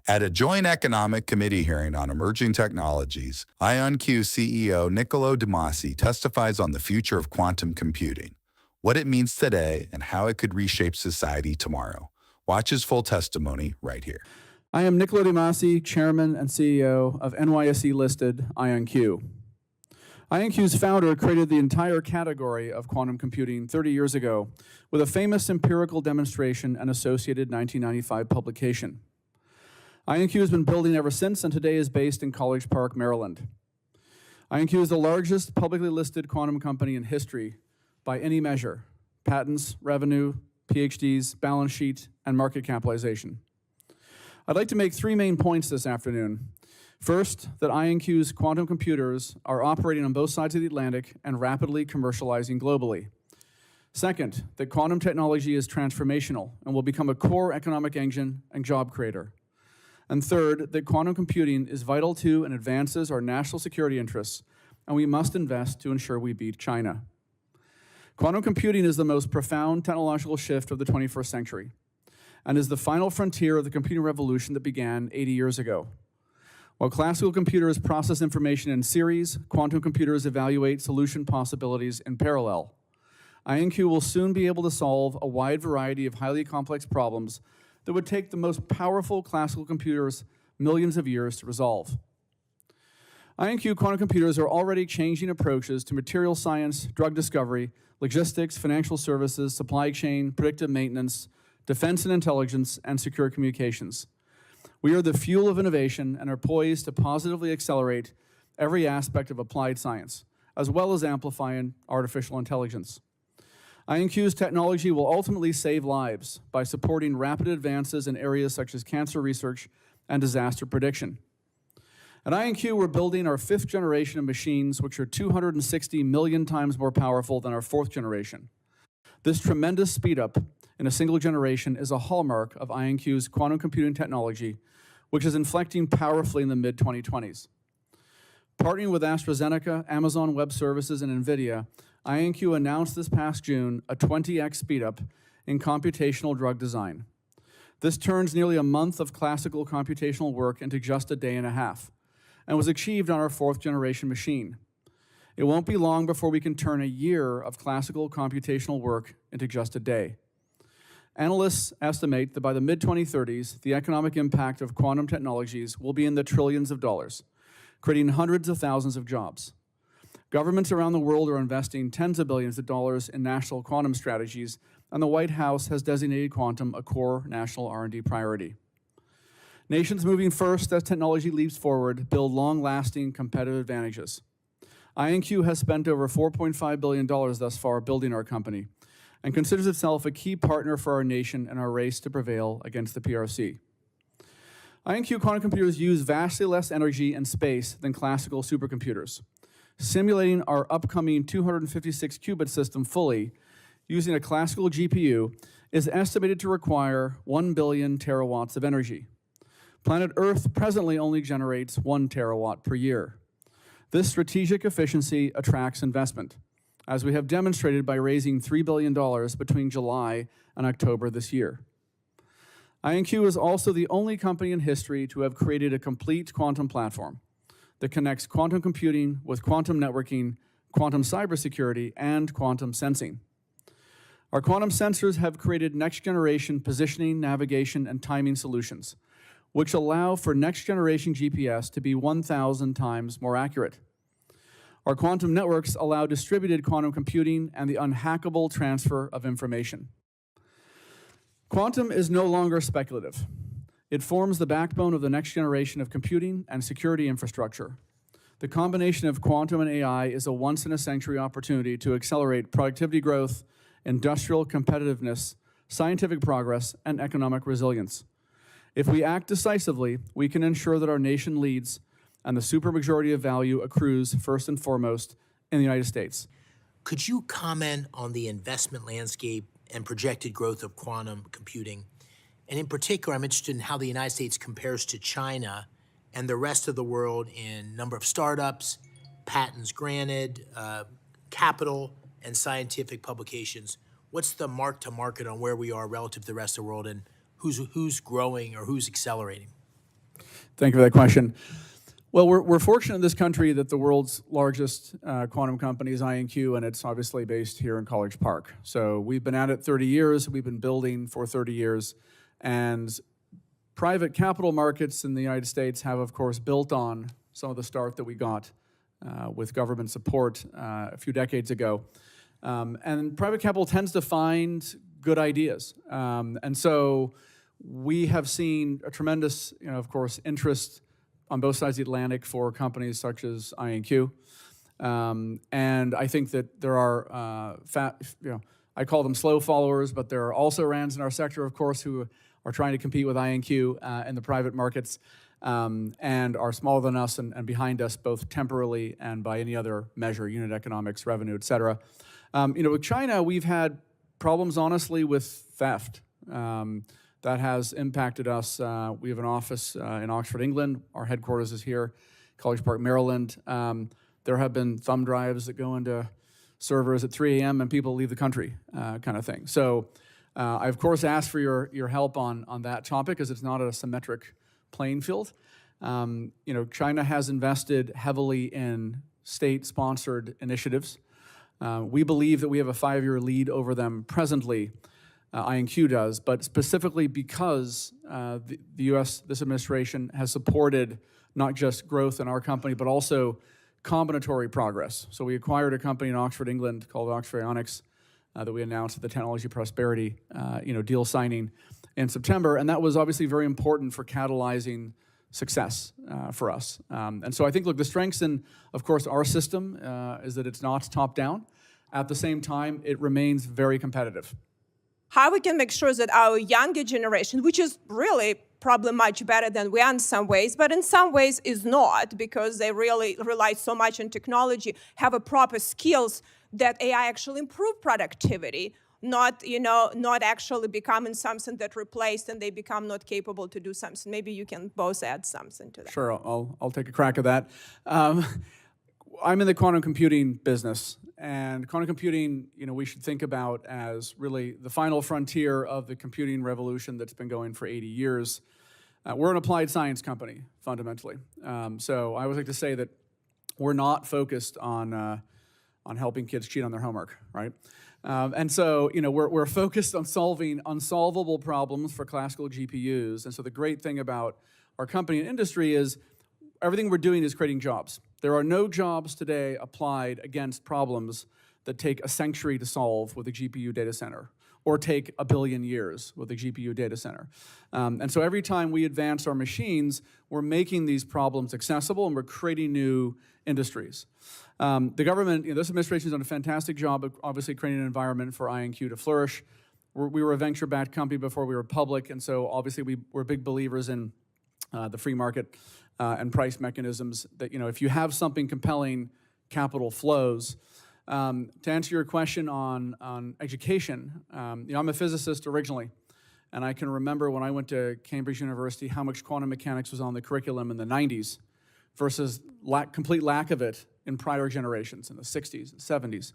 At a joint economic committee hearing on emerging technologies, IonQ CEO Niccolo Masi testifies on the future of quantum computing, what it means today, and how it could reshape society tomorrow. Watch his full testimony right here. I am Niccolo Masi, Chairman and CEO of NYSE-listed IonQ. IonQ's founder created the entire category of quantum computing 30 years ago with a famous empirical demonstration and associated 1995 publication. IonQ has been building ever since and today is based in College Park, Maryland. IonQ is the largest publicly listed quantum company in history by any measure: patents, revenue, PhDs, balance sheet, and market capitalization. I'd like to make three main points this afternoon. First, that IonQ's quantum computers are operating on both sides of the Atlantic and rapidly commercializing globally. Second, that quantum technology is transformational and will become a core economic engine and job creator. And third, that quantum computing is vital to and advances our national security interests, and we must invest to ensure we beat China. Quantum computing is the most profound technological shift of the 21st century and is the final frontier of the computing revolution that began 80 years ago. While classical computers process information in series, quantum computers evaluate solution possibilities in parallel. IonQ will soon be able to solve a wide variety of highly complex problems that would take the most powerful classical computers millions of years to resolve. IonQ quantum computers are already changing approaches to material science, drug discovery, logistics, financial services, supply chain, predictive maintenance, defense and intelligence, and secure communications. We are the fuel of innovation and are poised to positively accelerate every aspect of applied science, as well as amplifying artificial intelligence. IonQ's technology will ultimately save lives by supporting rapid advances in areas such as cancer research and disaster prediction. At IonQ, we're building our 5th generation of machines, which are 260 million times more powerful than our 4th generation. This tremendous speed up in a single generation is a hallmark of IonQ's quantum computing technology, which is inflecting powerfully in the mid-2020s. Partnering with AstraZeneca, Amazon Web Services, and NVIDIA, IonQ announced this past June a 20x speedup in computational drug design. This turns nearly a month of classical computational work into just a day and a half, and was achieved on our 4th generation machine. It won't be long before we can turn a year of classical computational work into just a day. Analysts estimate that by the mid-2030s, the economic impact of quantum technologies will be in the trillions of dollars, creating hundreds of thousands of jobs. Governments around the world are investing tens of billions of dollars in national quantum strategies, and the White House has designated quantum a core national R&D priority. Nations moving first as technology leaps forward build long-lasting competitive advantages. IonQ has spent over $4.5 billion thus far building our company and considers itself a key partner for our nation in our race to prevail against the PRC. IonQ quantum computers use vastly less energy and space than classical supercomputers. Simulating our upcoming 256-qubit system fully using a classical GPU is estimated to require 1 billion terawatts of energy. Planet Earth presently only generates 1 terawatt per year. This strategic efficiency attracts investment, as we have demonstrated by raising $3 billion between July and October this year. IonQ is also the only company in history to have created a complete quantum platform that connects quantum computing with quantum networking, quantum cybersecurity, and quantum sensing. Our quantum sensors have created next-generation positioning, navigation, and timing solutions, which allow for next-generation GPS to be 1,000 times more accurate. Our quantum networks allow distributed quantum computing and the unhackable transfer of information. Quantum is no longer speculative. It forms the backbone of the next generation of computing and security infrastructure. The combination of quantum and AI is a once-in-a-century opportunity to accelerate productivity growth, industrial competitiveness, scientific progress, and economic resilience. If we act decisively, we can ensure that our nation leads and the supermajority of value accrues first and foremost in the United States. Could you comment on the investment landscape and projected growth of quantum computing? And in particular, I'm interested in how the United States compares to China and the rest of the world in number of startups, patents granted, capital, and scientific publications. What's the mark to market on where we are relative to the rest of the world, and who's growing or who's accelerating? Thank you for that question. Well, we're fortunate in this country that the world's largest quantum company is IonQ, and it's obviously based here in College Park. So we've been at it 30 years. We've been building for 30 years. And private capital markets in the United States have, of course, built on some of the start that we got with government support a few decades ago. And private capital tends to find good ideas. And so we have seen a tremendous, of course, interest on both sides of the Atlantic for companies such as IonQ. And I think that there are, I call them slow followers, but there are also rands in our sector, of course, who are trying to compete with IonQ in the private markets and are smaller than us and behind us both temporally and by any other measure, unit economics, revenue, et cetera. With China, we've had problems, honestly, with theft. That has impacted us. We have an office in Oxford, England. Our headquarters is here, College Park, Maryland. There have been thumb drives that go into servers at 3 a.m. and people leave the country, kind of thing. So I, of course, ask for your help on that topic because it's not a symmetric playing field. China has invested heavily in state-sponsored initiatives. We believe that we have a 5-year lead over them presently. IonQ does, but specifically because the U.S., this administration, has supported not just growth in our company, but also combinatory progress. So we acquired a company in Oxford, England, called Oxford Ionics that we announced at the Technology Prosperity deal signing in September, and that was obviously very important for catalyzing success for us. And so I think, look, the strengths in, of course, our system is that it's not top-down. At the same time, it remains very competitive. How we can make sure that our younger generation, which is really probably much better than we are in some ways, but in some ways is not, because they really rely so much on technology, have a proper skills that AI actually improve productivity, not actually becoming something that replaced and they become not capable to do something. Maybe you can both add something to that. Sure, I'll take a crack at that. I'm in the quantum computing business, and quantum computing, we should think about as really the final frontier of the computing revolution that's been going for 80 years. We're an applied science company, fundamentally. So I always like to say that we're not focused on helping kids cheat on their homework, right? And so, we're focused on solving unsolvable problems for classical GPUs. And so the great thing about our company and industry is everything we're doing is creating jobs. There are no jobs today applied against problems that take a century to solve with a GPU data center, or take 1 billion years with a GPU data center. And so every time we advance our machines, we're making these problems accessible and we're creating new industries. The government, this administration has done a fantastic job of obviously creating an environment for IonQ to flourish. We were a venture-backed company before we were public, and so obviously we're big believers in the free market and price mechanisms that, if you have something compelling, capital flows. To answer your question on education, I'm a physicist originally, and I can remember when I went to Cambridge University how much quantum mechanics was on the curriculum in the 90s versus complete lack of it in prior generations in the 60s and 70s.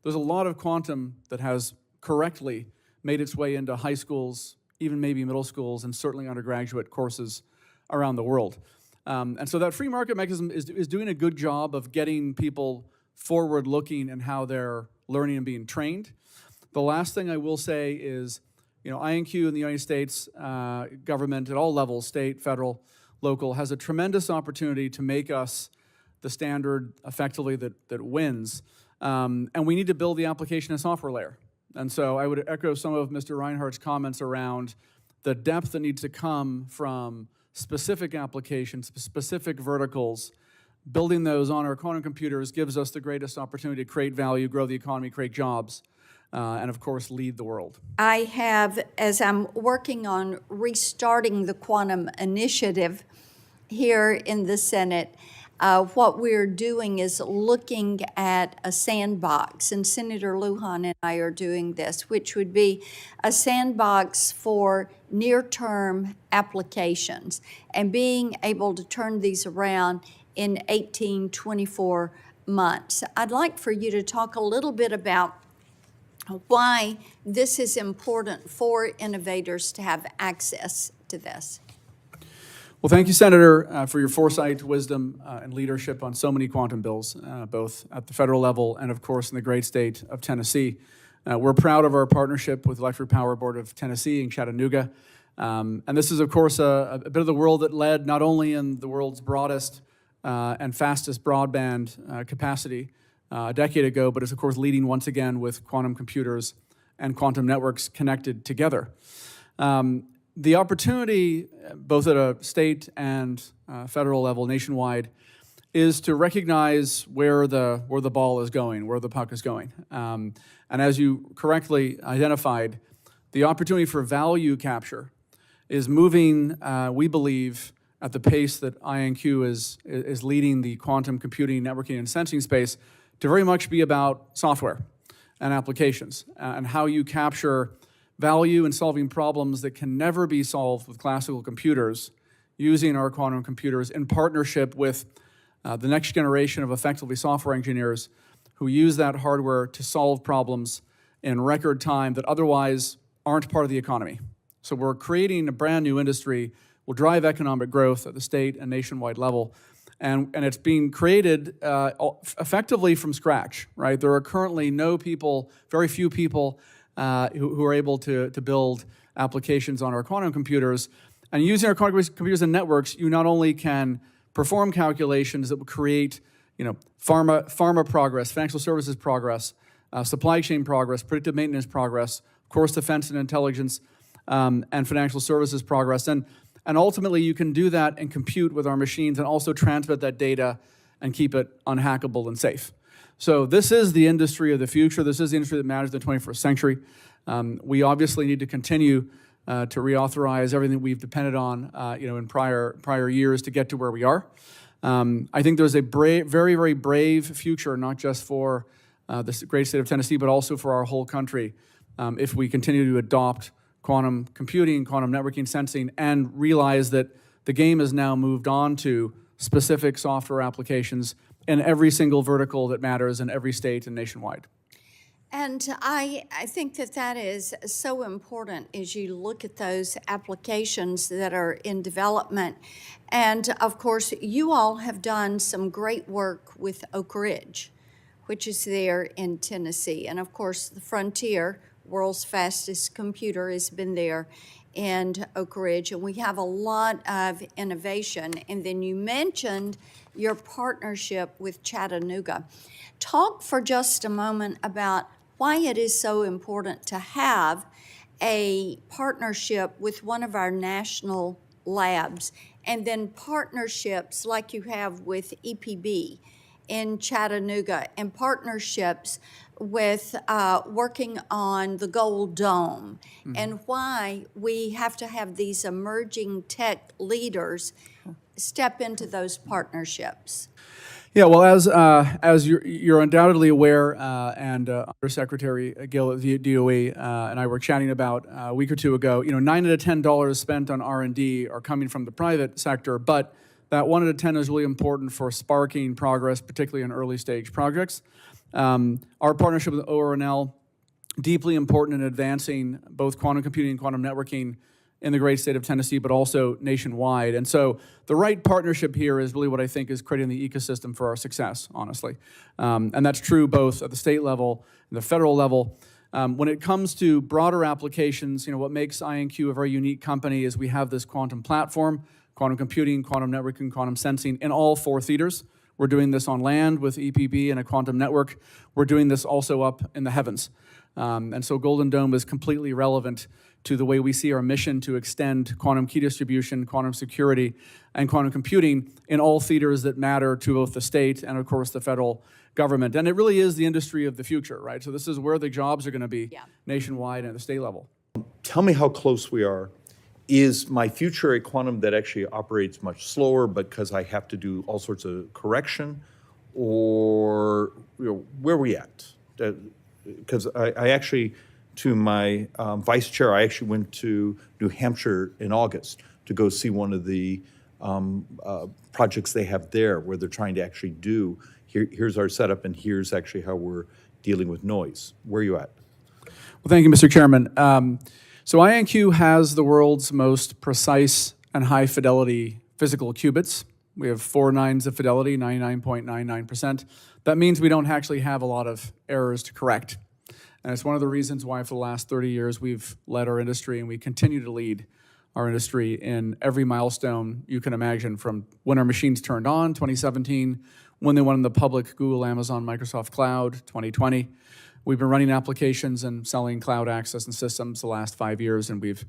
There's a lot of quantum that has correctly made its way into high schools, even maybe middle schools, and certainly undergraduate courses around the world. And so that free market mechanism is doing a good job of getting people forward-looking in how they're learning and being trained. The last thing I will say is, IonQ in the United States government at all levels, state, federal, local, has a tremendous opportunity to make us the standard effectively that wins. And we need to build the application and software layer. And so I would echo some of Mr. Reinhardt's comments around the depth that needs to come from specific applications, specific verticals. Building those on our quantum computers gives us the greatest opportunity to create value, grow the economy, create jobs, and of course, lead the world. I have, as I'm working on restarting the quantum initiative here in the Senate, what we're doing is looking at a sandbox, and Senator Lujan and I are doing this, which would be a sandbox for near-term applications and being able to turn these around in 18, 24 months. I'd like for you to talk a little bit about why this is important for innovators to have access to this. Well, thank you, Senator, for your foresight, wisdom, and leadership on so many quantum bills, both at the federal level and, of course, in the great state of Tennessee. We're proud of our partnership with Electric Power Board of Tennessee in Chattanooga. And this is, of course, a bit of the world that led not only in the world's broadest and fastest broadband capacity a decade ago, but is, of course, leading once again with quantum computers and quantum networks connected together. The opportunity, both at a state and federal level, nationwide, is to recognize where the ball is going, where the puck is going. And as you correctly identified, the opportunity for value capture is moving, we believe, at the pace that IonQ is leading the quantum computing, networking, and sensing space to very much be about software and applications and how you capture value in solving problems that can never be solved with classical computers using our quantum computers in partnership with the next generation of effectively software engineers who use that hardware to solve problems in record time that otherwise aren't part of the economy. So we're creating a brand new industry, will drive economic growth at the state and nationwide level, and it's being created effectively from scratch, right? There are currently no people, very few people who are able to build applications on our quantum computers. And using our quantum computers and networks, you not only can perform calculations that will create, pharma progress, financial services progress, supply chain progress, predictive maintenance progress, of course, defense and intelligence, and financial services progress. And ultimately, you can do that and compute with our machines and also transmit that data and keep it unhackable and safe. So this is the industry of the future. This is the industry that matters in the 21st century. We obviously need to continue to reauthorize everything we've depended on, in prior years to get to where we are. I think there's a very, very brave future, not just for the great state of Tennessee, but also for our whole country, if we continue to adopt quantum computing, quantum networking, sensing, and realize that the game has now moved on to specific software applications in every single vertical that matters in every state and nationwide. And I think that is so important as you look at those applications that are in development. And of course, you all have done some great work with Oak Ridge, which is there in Tennessee. And of course, the Frontier, world's fastest computer, has been there in Oak Ridge. And we have a lot of innovation. And then you mentioned your partnership with Chattanooga. Talk for just a moment about why it is so important to have a partnership with one of our national labs, and then partnerships like you have with EPB in Chattanooga, and partnerships with working on the Gold Dome, and why we have to have these emerging tech leaders step into those partnerships. Yeah, well, as you're undoubtedly aware, and Undersecretary Gill at the DOE and I were chatting about a week or two ago, $9 out of $10 spent on R&D are coming from the private sector, but that 1 out of 10 is really important for sparking progress, particularly in early stage projects. Our partnership with ORNL, deeply important in advancing both quantum computing and quantum networking in the great state of Tennessee, but also nationwide. And so the right partnership here is really what I think is creating the ecosystem for our success, honestly. And that's true both at the state level and the federal level. When it comes to broader applications, what makes IonQ a very unique company is we have this quantum platform, quantum computing, quantum networking, quantum sensing in all 4 theaters. We're doing this on land with EPB and a quantum network. We're doing this also up in the heavens. And so Golden Dome is completely relevant to the way we see our mission to extend quantum key distribution, quantum security, and quantum computing in all theaters that matter to both the state and, of course, the federal government. And it really is the industry of the future, right? So this is where the jobs are going to be nationwide and at the state level. Tell me how close we are. Is my future a quantum that actually operates much slower because I have to do all sorts of correction? Or where are we at? Because I actually, to my vice chair, I actually went to New Hampshire in August to go see one of the projects they have there where they're trying to actually do, here's our setup and here's actually how we're dealing with noise. Where are you at? Well, thank you, Mr. Chairman. So IonQ has the world's most precise and high fidelity physical qubits. We have 4 nines of fidelity, 99.99%. That means we don't actually have a lot of errors to correct. And it's one of the reasons why for the last 30 years we've led our industry, and we continue to lead our industry in every milestone you can imagine, from when our machines turned on, 2017, when they went in the public Google, Amazon, Microsoft Cloud, 2020. We've been running applications and selling cloud access and systems the last 5 years, and we've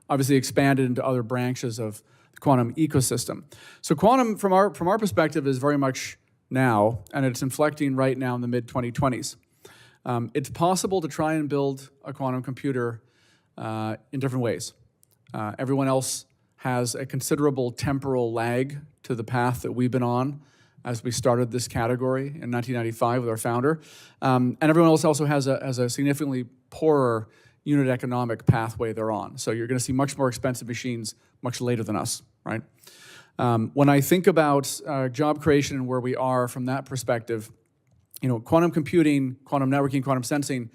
obviously expanded into other branches of the quantum ecosystem. So quantum, from our perspective, is very much now, and it's inflecting right now in the mid-2020s. It's possible to try and build a quantum computer in different ways. Everyone else has a considerable temporal lag to the path that we've been on as we started this category in 1995 with our founder. And everyone else also has a significantly poorer unit economic pathway they're on. So you're going to see much more expensive machines much later than us, right? When I think about job creation and where we are from that perspective, quantum computing, quantum networking, quantum sensing,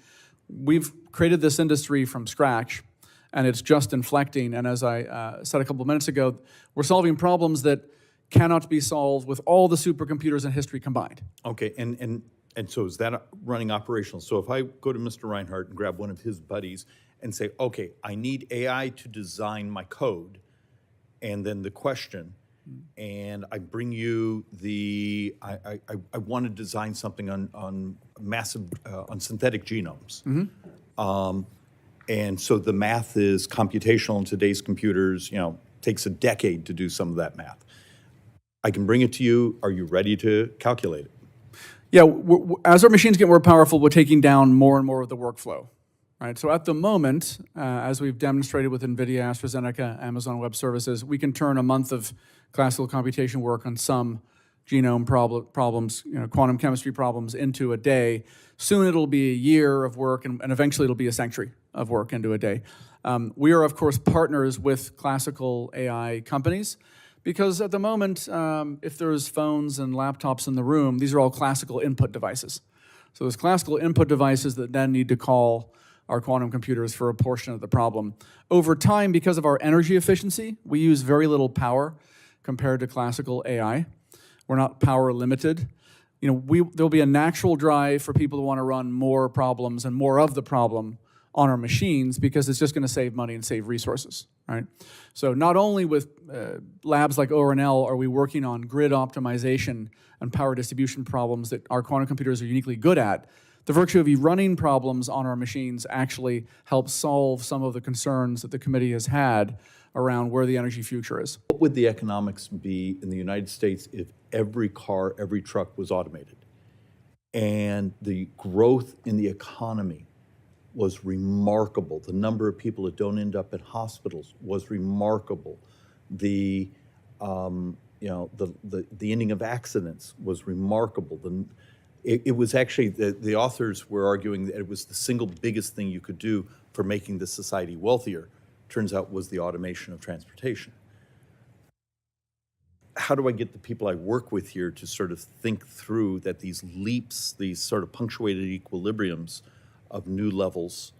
we've created this industry from scratch, and it's just inflecting. And as I said a couple of minutes ago, we're solving problems that cannot be solved with all the supercomputers in history combined. Okay, and so is that running operational? So if I go to Mr. Reinhardt and grab one of his buddies and say, okay, I need AI to design my code, and then the question, and I bring you I want to design something on massive, on synthetic genomes. And so the math is computational in today's computers, takes a decade to do some of that math. I can bring it to you. Are you ready to calculate it? Yeah, as our machines get more powerful, we're taking down more and more of the workflow, right? So at the moment, as we've demonstrated with NVIDIA, AstraZeneca, Amazon Web Services, we can turn a month of classical computation work on some genome problems, quantum chemistry problems into a day. Soon it'll be a year of work, and eventually it'll be a century of work into a day. We are, of course, partners with classical AI companies, because at the moment, if there's phones and laptops in the room, these are all classical input devices. So there's classical input devices that then need to call our quantum computers for a portion of the problem. Over time, because of our energy efficiency, we use very little power compared to classical AI. We're not power limited. There'll be a natural drive for people to want to run more problems and more of the problem on our machines, because it's just going to save money and save resources, right? So not only with labs like ORNL are we working on grid optimization and power distribution problems that our quantum computers are uniquely good at, the virtue of running problems on our machines actually helps solve some of the concerns that the committee has had around where the energy future is. What would the economics be in the United States if every car, every truck was automated? And the growth in the economy was remarkable. The number of people that don't end up in hospitals was remarkable. The ending of accidents was remarkable. It was actually, the authors were arguing that it was the single biggest thing you could do for making the society wealthier. Turns out was the automation of transportation. How do I get the people I work with here to sort of think through that these leaps, these sort of punctuated equilibriums of new levels,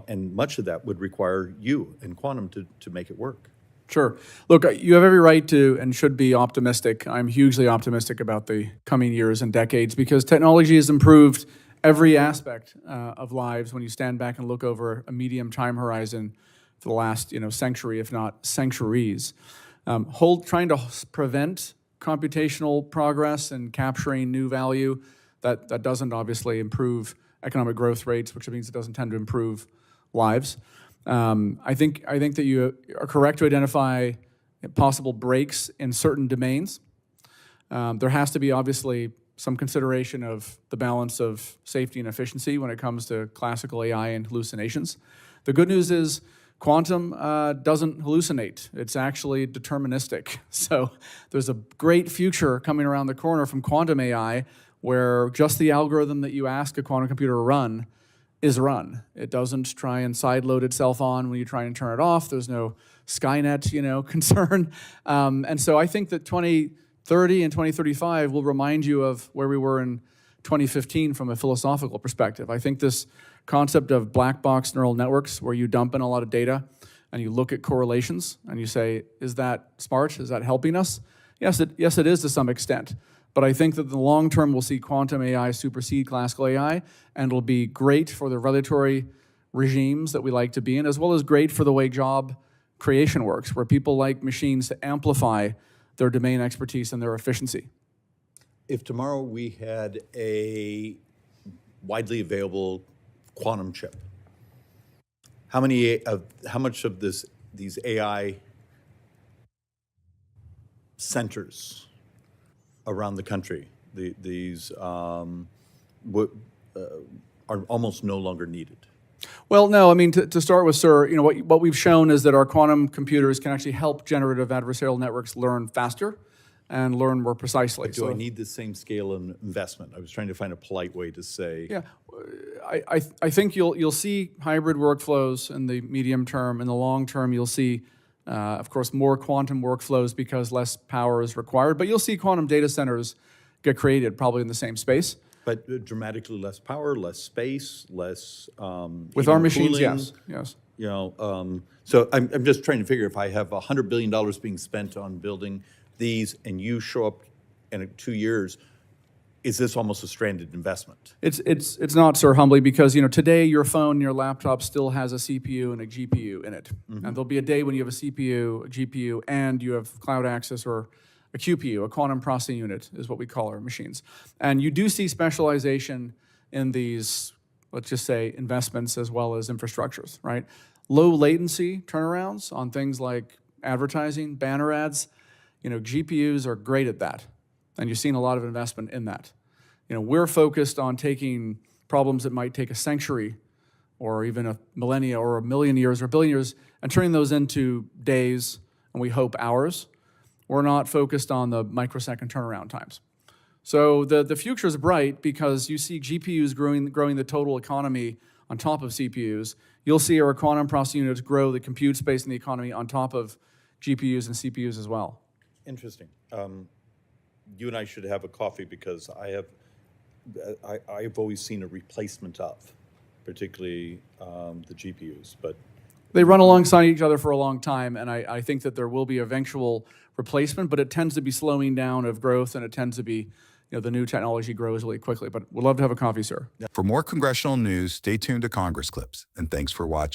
and much of that would require you and quantum to make it work? Sure. Look, you have every right to and should be optimistic. I'm hugely optimistic about the coming years and decades, because technology has improved every aspect of lives when you stand back and look over a medium time horizon for the last century, if not centuries. Trying to prevent computational progress and capturing new value, that doesn't obviously improve economic growth rates, which means it doesn't tend to improve lives. I think that you are correct to identify possible breaks in certain domains. There has to be obviously some consideration of the balance of safety and efficiency when it comes to classical AI and hallucinations. The good news is quantum doesn't hallucinate. It's actually deterministic. So there's a great future coming around the corner from quantum AI, where just the algorithm that you ask a quantum computer to run is run. It doesn't try and sideload itself on when you try and turn it off. There's no Skynet, concern. And so I think that 2030 and 2035 will remind you of where we were in 2015 from a philosophical perspective. I think this concept of black box neural networks, where you dump in a lot of data and you look at correlations and you say, is that smart? Is that helping us? Yes, it is to some extent. But I think that in the long term, we'll see quantum AI supersede classical AI, and it'll be great for the regulatory regimes that we like to be in, as well as great for the way job creation works, where people like machines to amplify their domain expertise and their efficiency. If tomorrow we had a widely available quantum chip, how much of these AI centers around the country, are almost no longer needed? Well, no, I mean, to start with, sir, what we've shown is that our quantum computers can actually help generative adversarial networks learn faster and learn more precisely. Do I need the same scale of investment? I was trying to find a polite way to say. Yeah, I think you'll see hybrid workflows in the medium term. In the long term, you'll see, of course, more quantum workflows because less power is required. But you'll see quantum data centers get created probably in the same space. But dramatically less power, less space, less With our machines, cooling, yes. So I'm just trying to figure, if I have $100 billion being spent on building these and you show up in 2 years, is this almost a stranded investment? It's not, sir, humbly, because today your phone, your laptop still has a CPU and a GPU in it. And there'll be a day when you have a CPU, a GPU, and you have cloud access, or a QPU, a quantum processing unit is what we call our machines. And you do see specialization in these, let's just say, investments as well as infrastructures, right? Low latency turnarounds on things like advertising, banner ads, GPUs are great at that. And you've seen a lot of investment in that. We're focused on taking problems that might take a century or even a millennia or a million years or a billion years and turning those into days, and we hope hours. We're not focused on the microsecond turnaround times. So the future is bright because you see GPUs growing the total economy on top of CPUs. You'll see our quantum processing units grow the compute space in the economy on top of GPUs and CPUs as well. Interesting. You and I should have a coffee, because I've always seen a replacement of, particularly the GPUs, but they run alongside each other for a long time, and I think that there will be eventual replacement, but it tends to be slowing down of growth, and it tends to be, the new technology grows really quickly. But we'd love to have a coffee, sir. For more congressional news, stay tuned to Congress Clips, and thanks for watching.